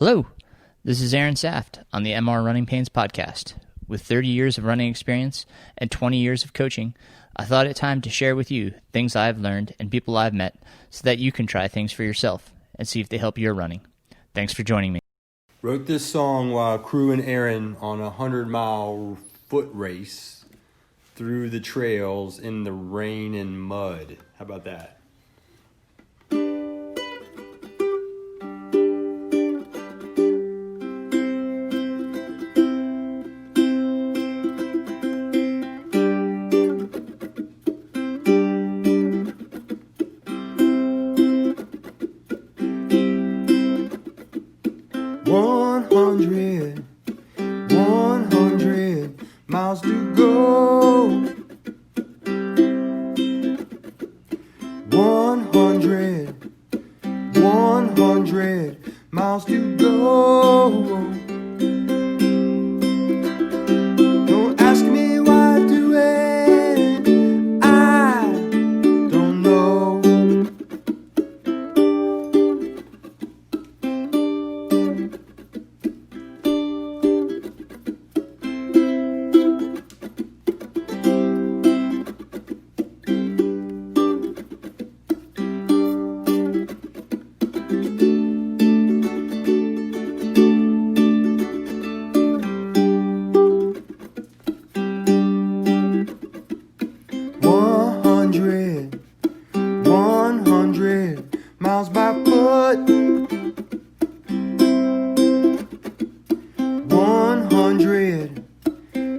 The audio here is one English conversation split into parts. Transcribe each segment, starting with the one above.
Hello, this is Aaron Saft on the MR Runningpains podcast. With 30 years of running experience and 20 years of coaching, I thought it time to share with you things I've learned and people I've met so that you can try things for yourself and see if they help your running. Thanks for joining me. Wrote this song while crewing Aaron on a 100-mile foot race through the trails in the rain and mud. How about that? Miles to go. 100 miles to go. Don't ask me why I do it, I don't know. Miles by foot.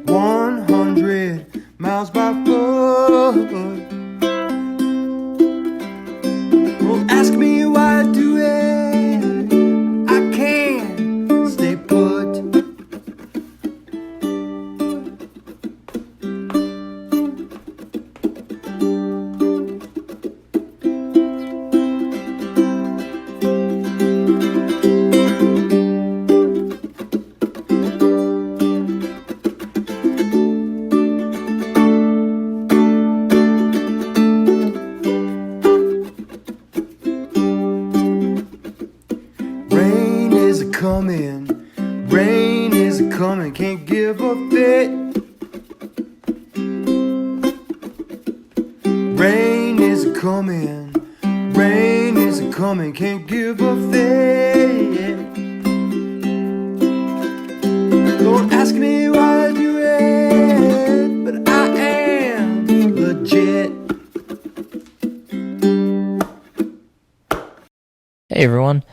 100 miles by foot. Don't ask me why I do it, I can't stay put. Rain is a coming, can't give a fit. Rain is a coming, can't give a fit. Don't ask me why I do it, but I am legit. Hey everyone,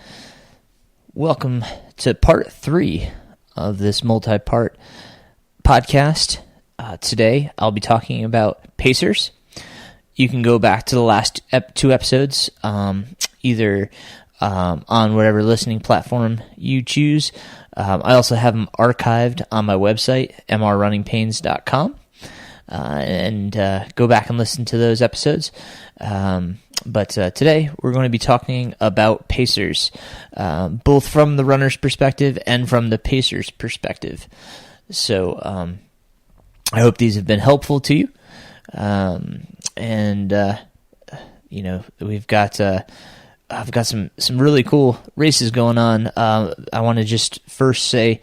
welcome to part 3 of this multi-part podcast. Today I'll be talking about pacers. You can go back to the last 2 episodes, either on whatever listening platform you choose. I also have them archived on my website, mrrunningpains.com, and go back and listen to those episodes. But today we're going to be talking about pacers, both from the runner's perspective and from the pacer's perspective. So I hope these have been helpful to you. We've got I've got some really cool races going on. I want to just first say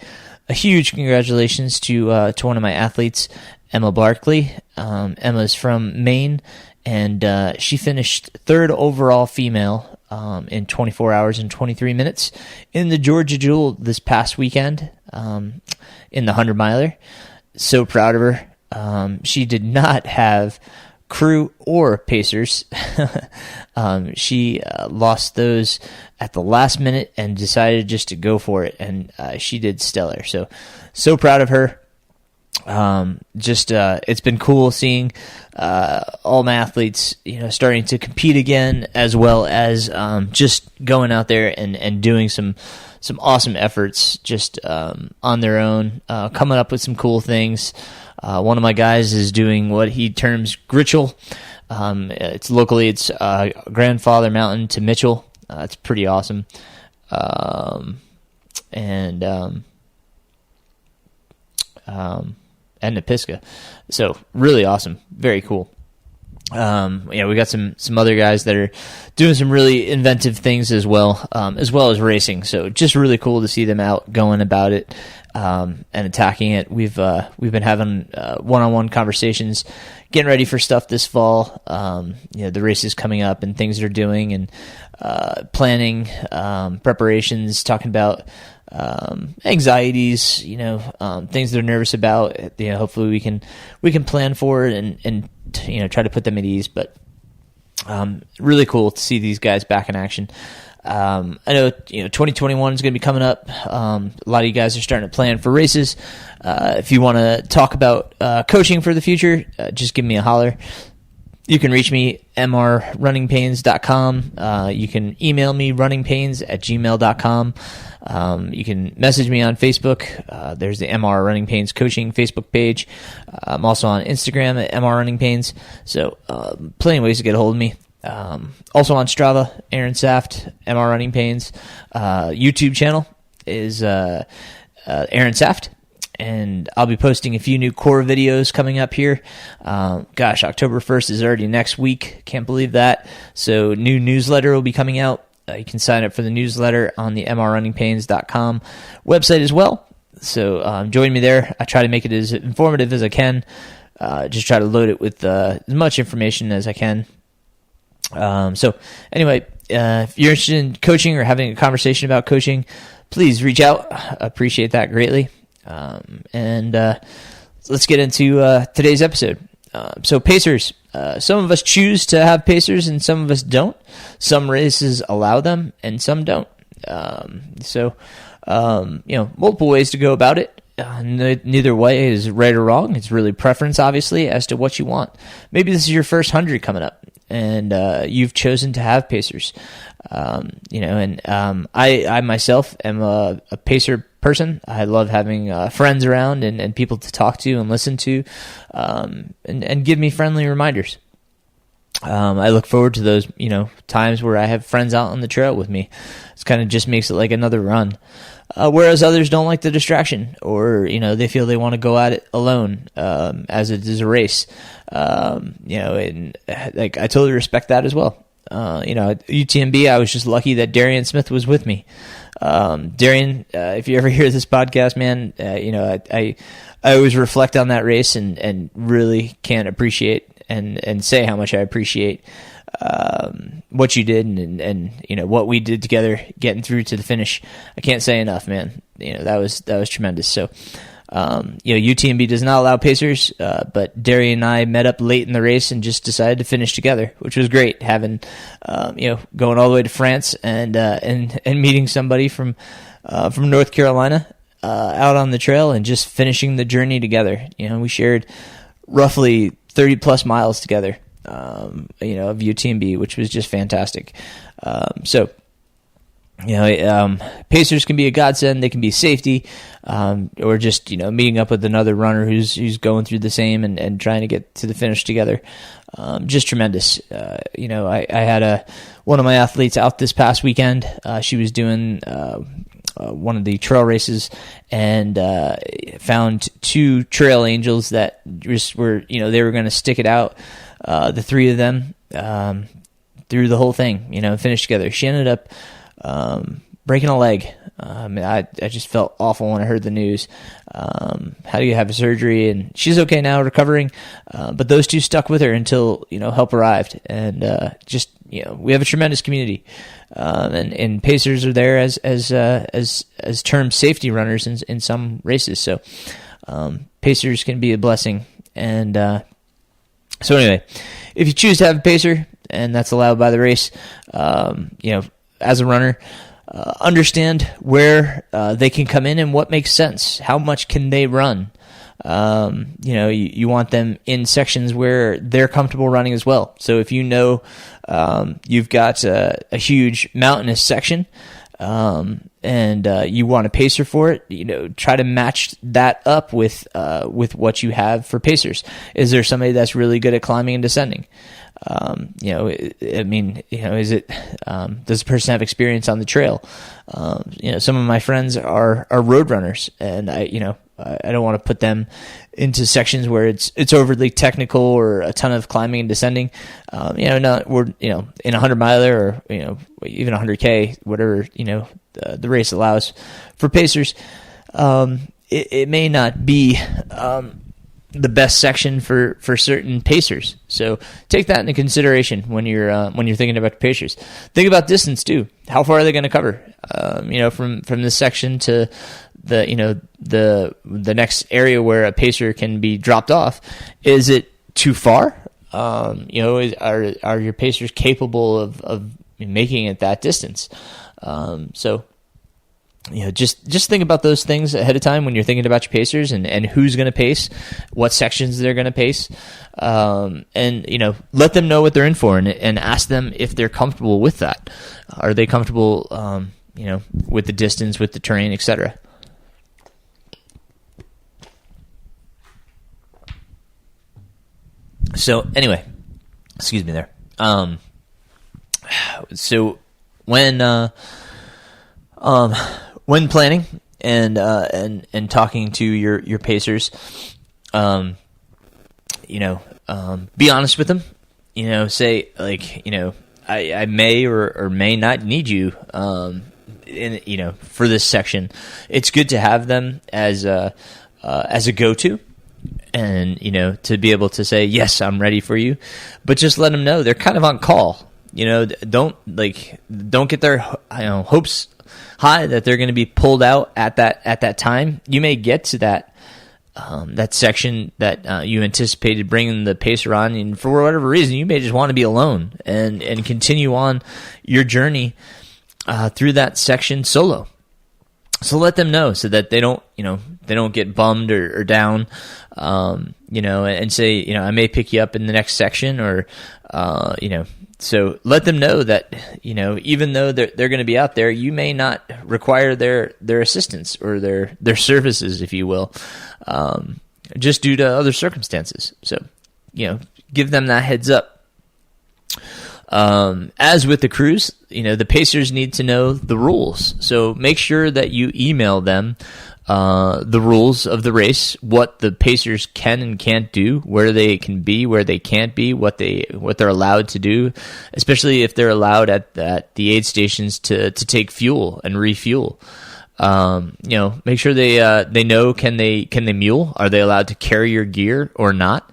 a huge congratulations to one of my athletes, Emma Barkley. Emma's from Maine. And she finished 3rd overall female in 24 hours and 23 minutes in the Georgia Jewel this past weekend in the 100-miler. So proud of her. She did not have crew or pacers. She lost those at the last minute and decided just to go for it, and she did stellar. So proud of her. It's been cool seeing all my athletes, starting to compete again, as well as just going out there and doing some awesome efforts just on their own, coming up with some cool things. One of my guys is doing what he terms Gritchel. It's Grandfather Mountain to Mitchell. It's pretty awesome. And Napisca. So really awesome. Very cool. We got some other guys that are doing some really inventive things as well as racing. So just really cool to see them out going about it, and attacking it. We've been having one-on-one conversations, getting ready for stuff this fall. The races coming up and things they're doing, and planning, preparations, talking about anxieties, things they're nervous about. Hopefully we can plan for it and try to put them at ease. But really cool to see these guys back in action. I know 2021 is going to be coming up. A lot of you guys are starting to plan for races. If you want to talk about coaching for the future, just give me a holler. You can reach me, mrrunningpains.com. You can email me, runningpains@gmail.com. You can message me on Facebook. There's the MR Running Pains Coaching Facebook page. I'm also on Instagram at MR Running Pains. So plenty of ways to get a hold of me. Also on Strava, Aaron Saft, MR Running Pains. YouTube channel is Aaron Saft. And I'll be posting a few new core videos coming up here. October 1st is already next week. Can't believe that. So new newsletter will be coming out. You can sign up for the newsletter on the mrrunningpains.com website as well. So join me there. I try to make it as informative as I can. Just try to load it with as much information as I can. So anyway, if you're interested in coaching or having a conversation about coaching, please reach out. I appreciate that greatly. Let's get into today's episode. So Pacers. Some of us choose to have Pacers and some of us don't. Some races allow them and some don't. Multiple ways to go about it. Neither way is right or wrong. It's really preference, obviously, as to what you want. Maybe this is your first 100 coming up, and you've chosen to have Pacers. I myself am a Pacer person. I love having friends around and people to talk to and listen to, and give me friendly reminders. I look forward to those, times where I have friends out on the trail with me. It kind of just makes it like another run. Whereas others don't like the distraction, or they feel they want to go at it alone, as it is a race. And I totally respect that as well. At UTMB, I was just lucky that Darian Smith was with me. Darian, if you ever hear this podcast, man, I always reflect on that race and really can't appreciate and say how much I appreciate what you did and what we did together getting through to the finish. I can't say enough, man. That was tremendous. So UTMB does not allow Pacers, but Darian and I met up late in the race and just decided to finish together, which was great. Having going all the way to France and meeting somebody from North Carolina out on the trail and just finishing the journey together. We shared roughly 30 plus miles together. Of UTMB, which was just fantastic. Pacers can be a godsend. They can be safety, or just, meeting up with another runner who's going through the same and trying to get to the finish together. Just tremendous. I had one of my athletes out this past weekend. She was doing one of the trail races and found two trail angels that just were, they were going to stick it out. The three of them through the whole thing, finished together. She ended up breaking a leg. I just felt awful when I heard the news. Had to have a surgery, and she's okay now, recovering. But those two stuck with her until help arrived, and we have a tremendous community. And Pacers are there as term safety runners in some races. So Pacers can be a blessing. And so anyway, if you choose to have a Pacer, and that's allowed by the race, as a runner, understand where they can come in and what makes sense. How much can they run? You want them in sections where they're comfortable running as well. So if you've got a huge mountainous section, and you want a pacer for it, try to match that up with what you have for pacers. Is there somebody that's really good at climbing and descending? I mean, is it, does the person have experience on the trail? Some of my friends are road runners, and I don't want to put them into sections where it's overly technical or a ton of climbing and descending. We're in a 100-miler or even 100K, whatever the race allows for pacers. It may not be the best section for certain pacers. So take that into consideration when you're thinking about pacers. Think about distance too. How far are they going to cover? From this section to the next area where a pacer can be dropped off. Is it too far? Are your pacers capable of making it that distance? Just think about those things ahead of time when you're thinking about your pacers and who's going to pace, what sections they're going to pace, and let them know what they're in for and ask them if they're comfortable with that. Are they comfortable, with the distance, with the terrain, etc. So anyway, excuse me there. So when planning and talking to your pacers, be honest with them. Say I may or may not need you for this section. It's good to have them as a go-to, and to be able to say yes, I'm ready for you, but just let them know they're kind of on call. Don't get their hopes high that they're going to be pulled out at that time. You may get to that section that you anticipated bringing the pacer on, and for whatever reason, you may just want to be alone and continue on your journey through that section solo. So let them know so that they don't get bummed or down, and say, I may pick you up in the next section, or so let them know that, even though they're going to be out there, you may not require their assistance or their services, if you will, just due to other circumstances. So, give them that heads up. As with the crews, the pacers need to know the rules. So make sure that you email them the rules of the race, what the pacers can and can't do, where they can be, where they can't be, what they're allowed to do, especially if they're allowed at the aid stations to take fuel and refuel. Make sure they know, can they mule? Are they allowed to carry your gear or not?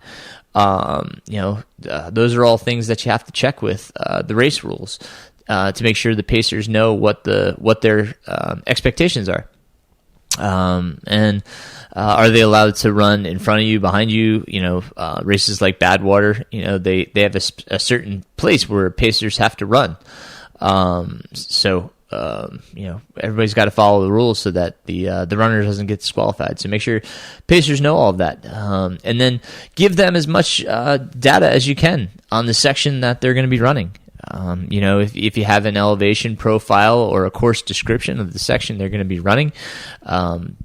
Those are all things that you have to check with the race rules to make sure the pacers know what their expectations are. And are they allowed to run in front of you, behind you? Races like Badwater, they have a certain place where pacers have to run. Everybody's got to follow the rules so that the runner doesn't get disqualified. So make sure pacers know all of that, and then give them as much data as you can on the section that they're going to be running. If you have an elevation profile or a course description of the section they're going to be running,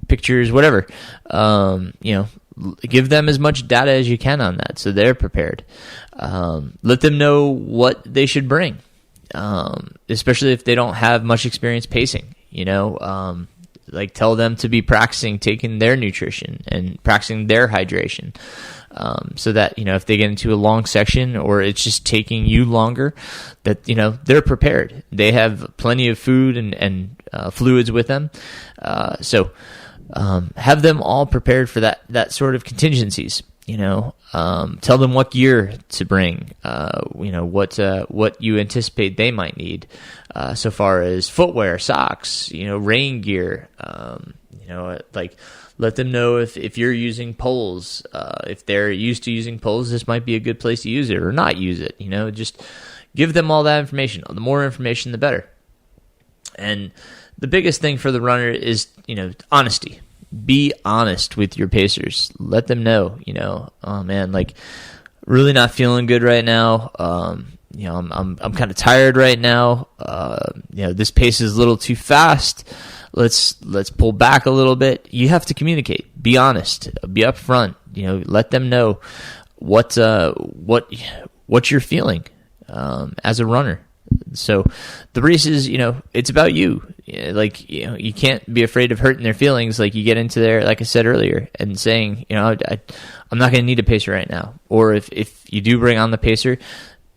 pictures, whatever, give them as much data as you can on that so they're prepared. Let them know what they should bring, especially if they don't have much experience pacing. Tell them to be practicing taking their nutrition and practicing their hydration. So that, if they get into a long section or it's just taking you longer, that, they're prepared. They have plenty of food and fluids with them. So have them all prepared for that sort of contingencies. Tell them what gear to bring, what you anticipate they might need, so far as footwear, socks, rain gear, let them know if you're using poles, if they're used to using poles, this might be a good place to use it or not use it. Just give them all that information. The more information, the better. And the biggest thing for the runner is, honesty. Be honest with your pacers. Let them know, oh man, really not feeling good right now. I'm kind of tired right now. This pace is a little too fast. Let's pull back a little bit. You have to communicate. Be honest. Be upfront. Let them know what what you're feeling as a runner. So the races, it's about you. Like, you can't be afraid of hurting their feelings. Like, you get into there, like I said earlier, and saying, I'm not going to need a pacer right now. Or if you do bring on the pacer,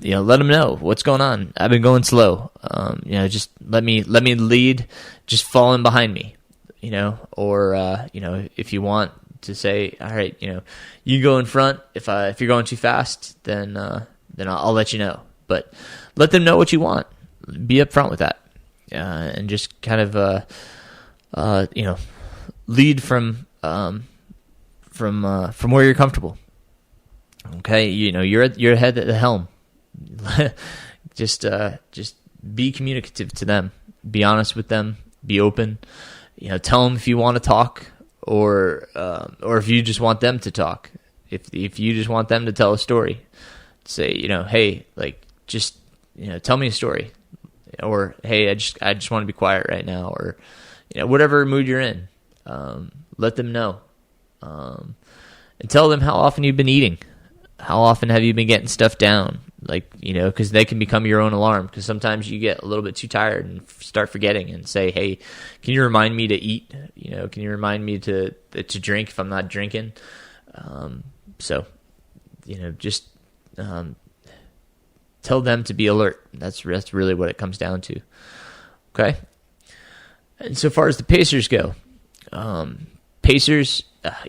let them know what's going on. I've been going slow. Just let me lead. Just fall in behind me. Or if you want to say, all right, you go in front. If you're going too fast, then I'll let you know. But let them know what you want. Be upfront with that, and just kind of lead from where you're comfortable. Okay, you're ahead at the helm. Just be communicative to them. Be honest with them. Be open. Tell them if you want to talk, or if you just want them to talk. If you just want them to tell a story, say, hey, like, just tell me a story, or hey, I just want to be quiet right now, or whatever mood you're in. Let them know, and tell them how often you've been eating. How often have you been getting stuff down? Like, because they can become your own alarm. Because sometimes you get a little bit too tired and start forgetting, and say, hey, can you remind me to eat? Can you remind me to drink if I'm not drinking? Just tell them to be alert. That's really what it comes down to. Okay. And so far as the pacers go,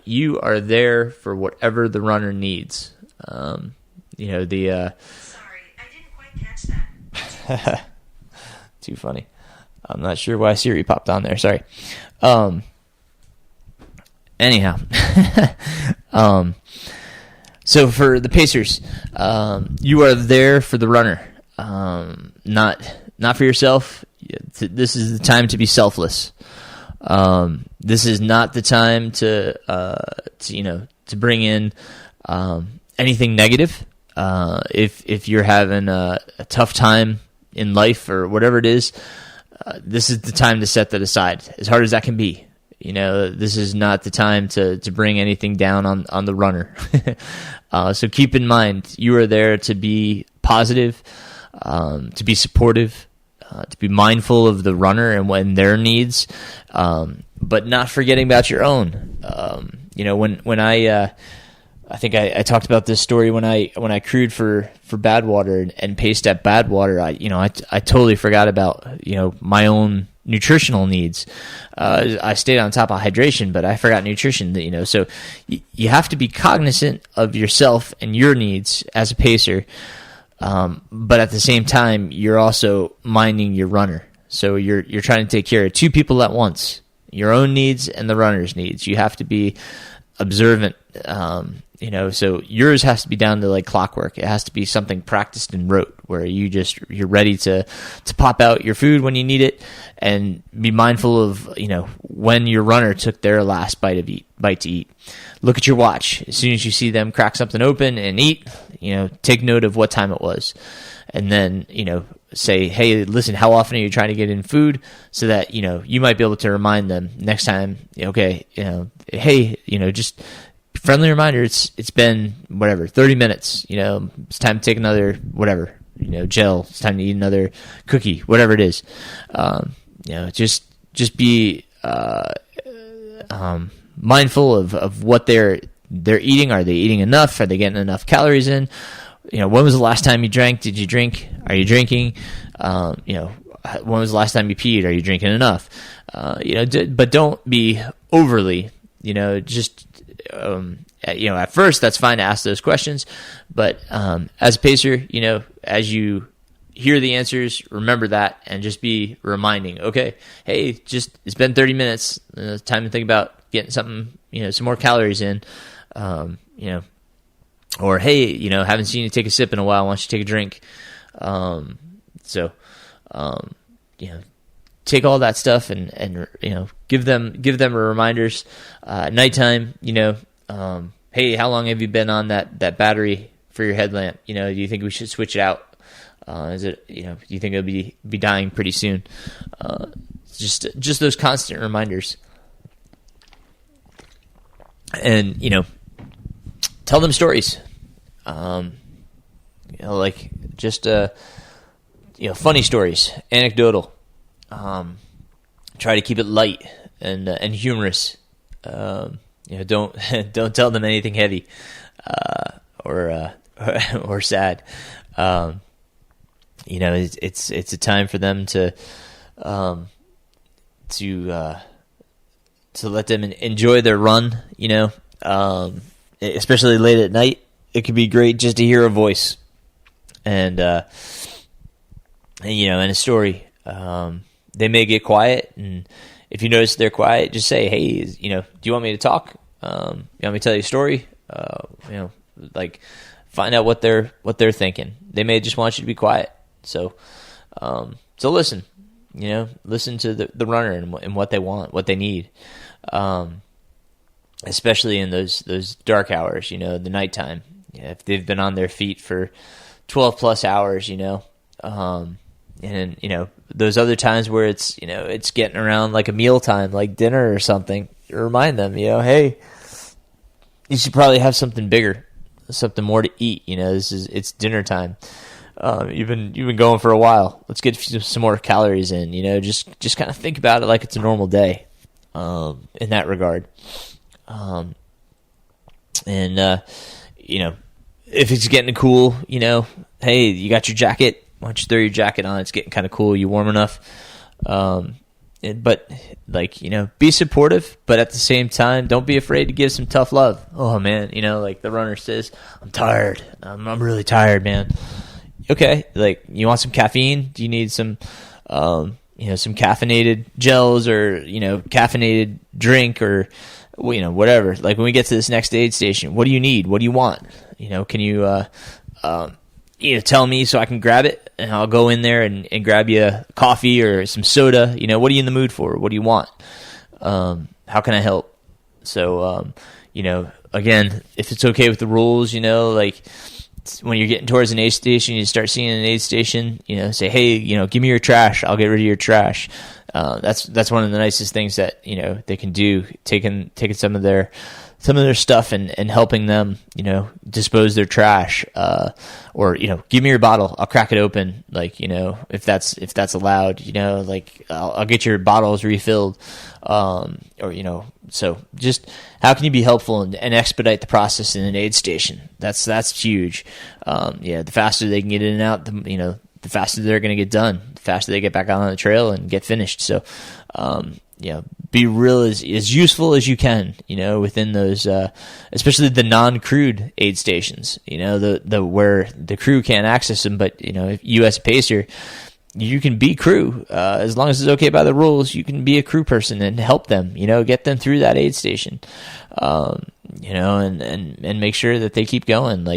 you are there for whatever the runner needs. Sorry, I didn't quite catch that. Too funny. I'm not sure why Siri popped on there. Sorry. Anyhow. So for the pacers, you are there for the runner, not for yourself. This is the time to be selfless. This is not the time to bring in anything negative. If you're having a tough time in life or whatever it is, this is the time to set that aside, as hard as that can be. This is not the time to bring anything down on the runner. So keep in mind, you are there to be positive, to be supportive, to be mindful of the runner and when their needs, but not forgetting about your own. When I think I talked about this story when I crewed for Badwater and paced at Badwater. I totally forgot about my own nutritional needs. I stayed on top of hydration, but I forgot nutrition. So you have to be cognizant of yourself and your needs as a pacer, but at the same time, you're also minding your runner. So you're trying to take care of two people at once: your own needs and the runner's needs. You have to be observant. So yours has to be down to like clockwork. It has to be something practiced and rote, where you're ready to pop out your food when you need it, and be mindful of when your runner took their last bite to eat. Look at your watch. As soon as you see them crack something open and eat, take note of what time it was, and then say, hey, listen, how often are you trying to get in food, so that you might be able to remind them next time. Okay, hey, just friendly reminder, it's been 30 minutes, it's time to take another gel, it's time to eat another cookie, whatever it is. Just be mindful of what they're eating. Are they eating enough? Are they getting enough calories in? When was the last time you drank? Did you drink? Are you drinking? When was the last time you peed? Are you drinking enough? But don't be overly, at first that's fine to ask those questions, but as a pacer, as you hear the answers, remember that, and just be reminding, okay, hey, it's been 30 minutes, time to think about getting something, some more calories in, or hey, haven't seen you take a sip in a while, why don't you take a drink? Take all that stuff and give them reminders. Nighttime, hey, how long have you been on that battery for your headlamp? Do you think we should switch it out? Is it, do you think it'll be dying pretty soon? Just those constant reminders. And, tell them stories. like just funny stories, anecdotal. Try to keep it light and humorous. Don't don't tell them anything heavy or sad. It's a time for them to let them enjoy their run. Especially late at night, it could be great just to hear a voice and a story. They may get quiet, and if you notice they're quiet, just say, "Hey, do you want me to talk? You want me to tell you a story?" Find out what they're thinking. They may just want you to be quiet. So listen. Listen to the runner and what they want, what they need. Especially in those dark hours, the nighttime. If they've been on their feet for 12 plus hours, and those other times where it's it's getting around like a mealtime, like dinner or something, remind them, hey, you should probably have something bigger, something more to eat. It's dinner time. You've been going for a while. Let's get some more calories in. Just kind of think about it like it's a normal day. In that regard, if it's getting cool, hey, you got your jacket. Why don't you throw your jacket on? It's getting kind of cool. You warm enough? But be supportive, but at the same time, don't be afraid to give some tough love. Oh man, like the runner says, I'm tired. I'm really tired, man. Okay, you want some caffeine? Do you need some, some caffeinated gels or caffeinated drink or whatever? Like when we get to this next aid station, what do you need? What do you want? Can you tell me so I can grab it, and I'll go in there and grab you a coffee or some soda. What are you in the mood for? What do you want? How can I help? So, again, if it's okay with the rules, when you're getting towards an aid station, you start seeing an aid station, say, hey, give me your trash. I'll get rid of your trash. That's one of the nicest things that, they can do, taking some of their stuff and helping them, dispose their trash, or, give me your bottle. I'll crack it open. If that's allowed, I'll get your bottles refilled. So just how can you be helpful and expedite the process in an aid station? That's huge. The faster they can get in and out, the faster they're going to get done, the faster they get back out on the trail and get finished. So, be real as useful as you can, within those, especially the non-crewed aid stations, the where the crew can't access them, but, if you as a pacer, you can be crew, as long as it's okay by the rules, you can be a crew person and help them, get them through that aid station, and make sure that they keep going,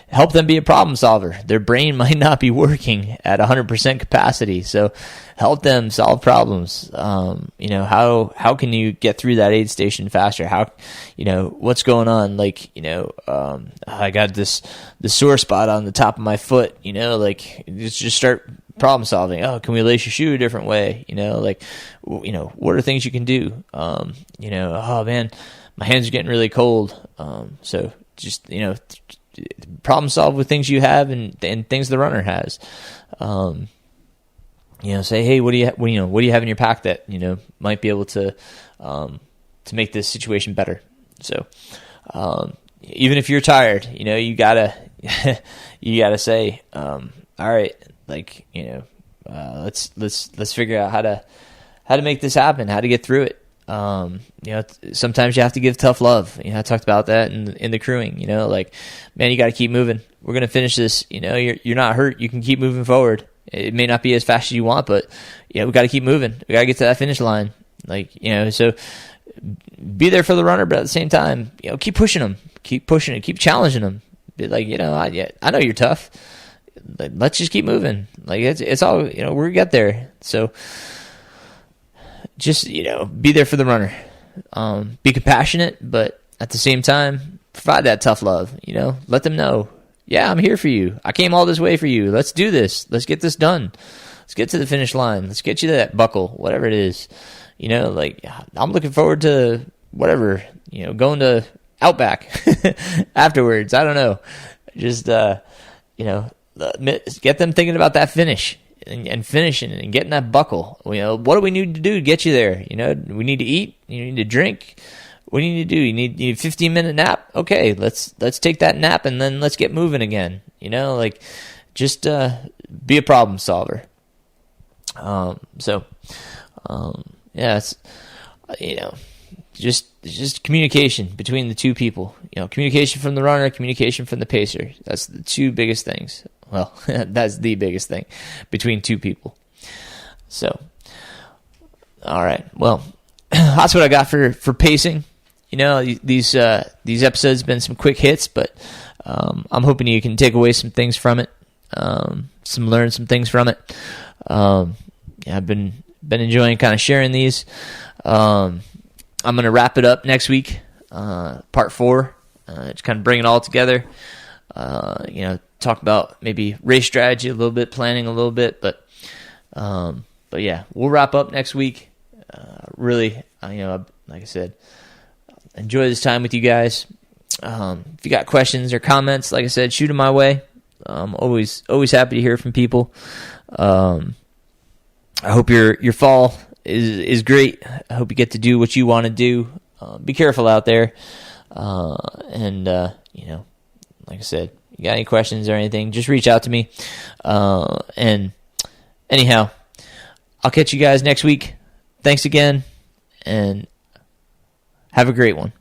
help them be a problem solver. Their brain might not be working at 100% capacity. So help them solve problems. How can you get through that aid station faster? How, what's going on? I got this sore spot on the top of my foot, just start problem solving. Oh, can we lace your shoe a different way? What are things you can do? Oh man, my hands are getting really cold. So just, problem solve with things you have and things the runner has. Say, hey, what do you have in your pack that, might be able to make this situation better. So, even if you're tired, you gotta, say, all right, let's figure out how to make this happen, how to get through it. Sometimes you have to give tough love. I talked about that in the crewing, man, you got to keep moving. We're going to finish this. You're not hurt. You can keep moving forward. It may not be as fast as you want, but we got to keep moving. We got to get to that finish line. So be there for the runner, but at the same time, keep pushing them, keep pushing it, keep challenging them. Be like, I know you're tough. Let's just keep moving. It's all, we'll get there. So, just, be there for the runner. Be compassionate, but at the same time, provide that tough love. Let them know, yeah, I'm here for you. I came all this way for you. Let's do this. Let's get this done. Let's get to the finish line. Let's get you to that buckle, whatever it is. I'm looking forward to whatever, going to Outback afterwards. I don't know. Just, get them thinking about that finish and finishing and getting that buckle. What do we need to do to get you there? We need to eat. You need to drink. What do you need to do? You need a 15-minute nap. Okay, let's take that nap and then let's get moving again. Just be a problem solver. It's just communication between the two people. Communication from the runner, communication from the pacer. That's the two biggest things. Well, that's the biggest thing between two people. So, all right. Well, that's what I got for pacing. These episodes have been some quick hits, but I'm hoping you can take away some things from it, learn some things from it. I've been enjoying kind of sharing these. I'm going to wrap it up next week, part 4. Just kind of bring it all together. Talk about maybe race strategy a little bit, planning a little bit, but yeah, we'll wrap up next week. Really, like I said, enjoy this time with you guys. If you got questions or comments, like I said, shoot them my way. I'm always happy to hear from people. I hope your fall is great. I hope you get to do what you want to do. Be careful out there. Like I said, you got any questions or anything, just reach out to me. And anyhow, I'll catch you guys next week. Thanks again, and have a great one.